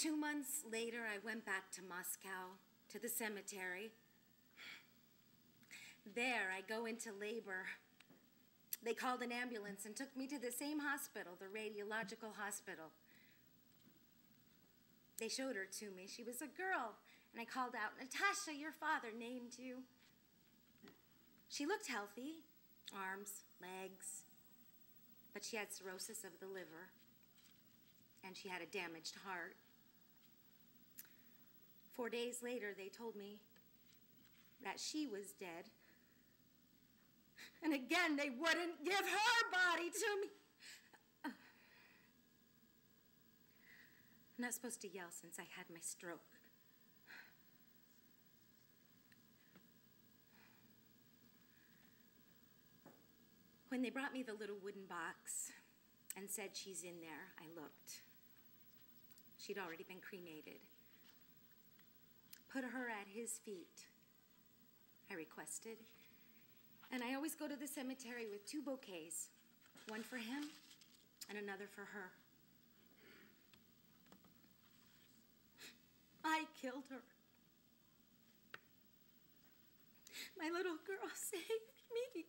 2 months later, I went back to Moscow, to the cemetery. There, I go into labor. They called an ambulance and took me to the same hospital, the radiological hospital. They showed her to me. She was a girl. And I called out, "Natasha, your father named you." She looked healthy, arms, legs, but she had cirrhosis of the liver, and she had a damaged heart. 4 days later, they told me that she was dead. And again, they wouldn't give her body to me. I'm not supposed to yell since I had my stroke. When they brought me the little wooden box and said she's in there, I looked. She'd already been cremated. Put her at his feet, I requested. And I always go to the cemetery with 2 bouquets, one for him and another for her. I killed her. My little girl saved me.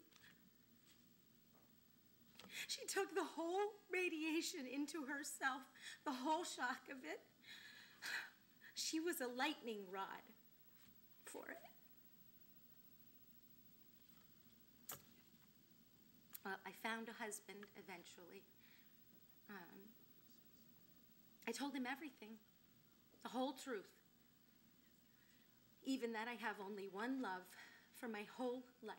She took the whole radiation into herself, the whole shock of it. She was a lightning rod for it. Well, I found a husband eventually. I told him everything, the whole truth. Even that I have only one love for my whole life.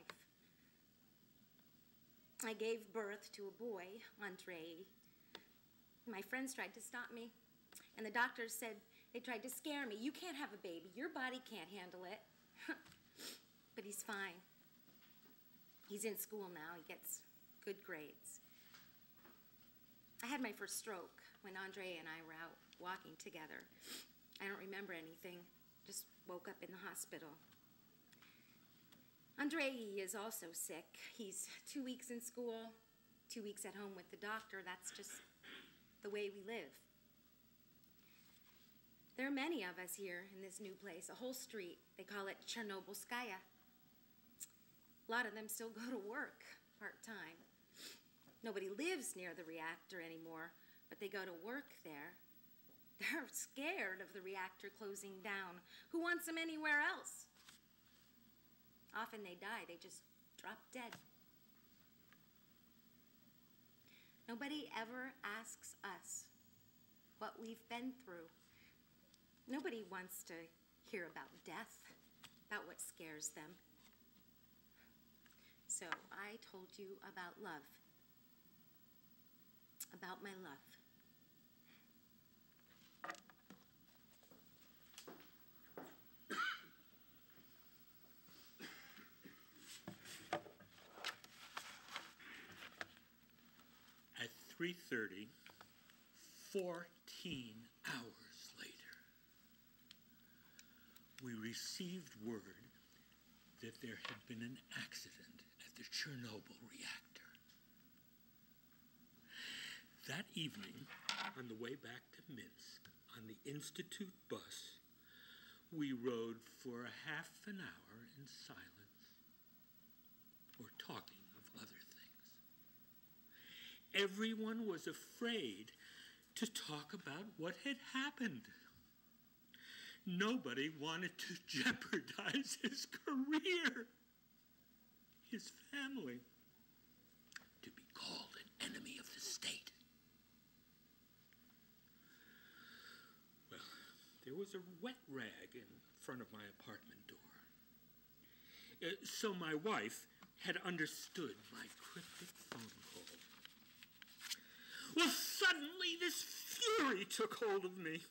I gave birth to a boy, Andre. My friends tried to stop me, and the doctors said they tried to scare me. "You can't have a baby. Your body can't handle it." But he's fine. He's in school now. He gets good grades. I had my first stroke when Andre and I were out walking together. I don't remember anything. Just woke up in the hospital. Andre is also sick. He's 2 weeks in school, 2 weeks at home with the doctor. That's just the way we live. There are many of us here in this new place, a whole street. They call it Chernobylskaya. A lot of them still go to work part-time. Nobody lives near the reactor anymore, but they go to work there. They're scared of the reactor closing down. Who wants them anywhere else? Often they die. They just drop dead. Nobody ever asks us what we've been through. Nobody wants to hear about death, about what scares them. So I told you about love, about my love. At 3:30, 14 hours later, we received word that there had been an accident at the Chernobyl reactor. That evening, on the way back to Minsk, on the Institute bus, we rode for a half an hour in silence, or talking of other things. Everyone was afraid to talk about what had happened. Nobody wanted to jeopardize his career, his family, to be called an enemy of the state. Well, there was a wet rag in front of my apartment door. So my wife had understood my cryptic phone call. Well, suddenly this fury took hold of me.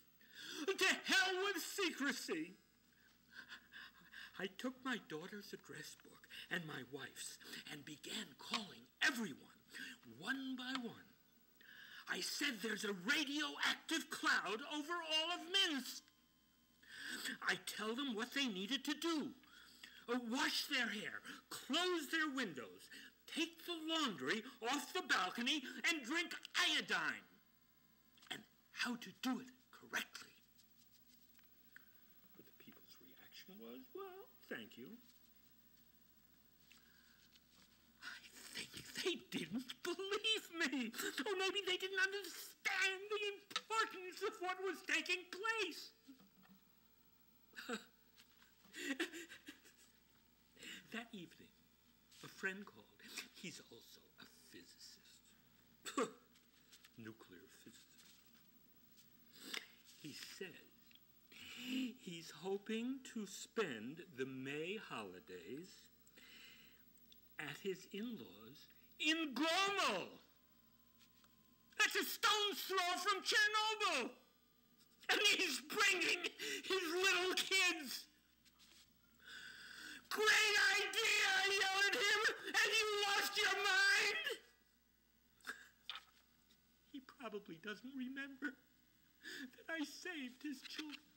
To hell with secrecy. I took my daughter's address book and my wife's and began calling everyone, one by one. I said there's a radioactive cloud over all of Minsk. I tell them what they needed to do. Wash their hair, close their windows, take the laundry off the balcony, and drink iodine. And how to do it correctly. was, well, thank you. I think they didn't believe me. Or maybe they didn't understand the importance of what was taking place. That evening, a friend called. He's also a physicist. Nuclear physicist. He says he's hoping to spend the May holidays at his in-laws in Gomo. That's a stone's throw from Chernobyl. And he's bringing his little kids. Great idea, I yell at him. Have you lost your mind? He probably doesn't remember that I saved his children.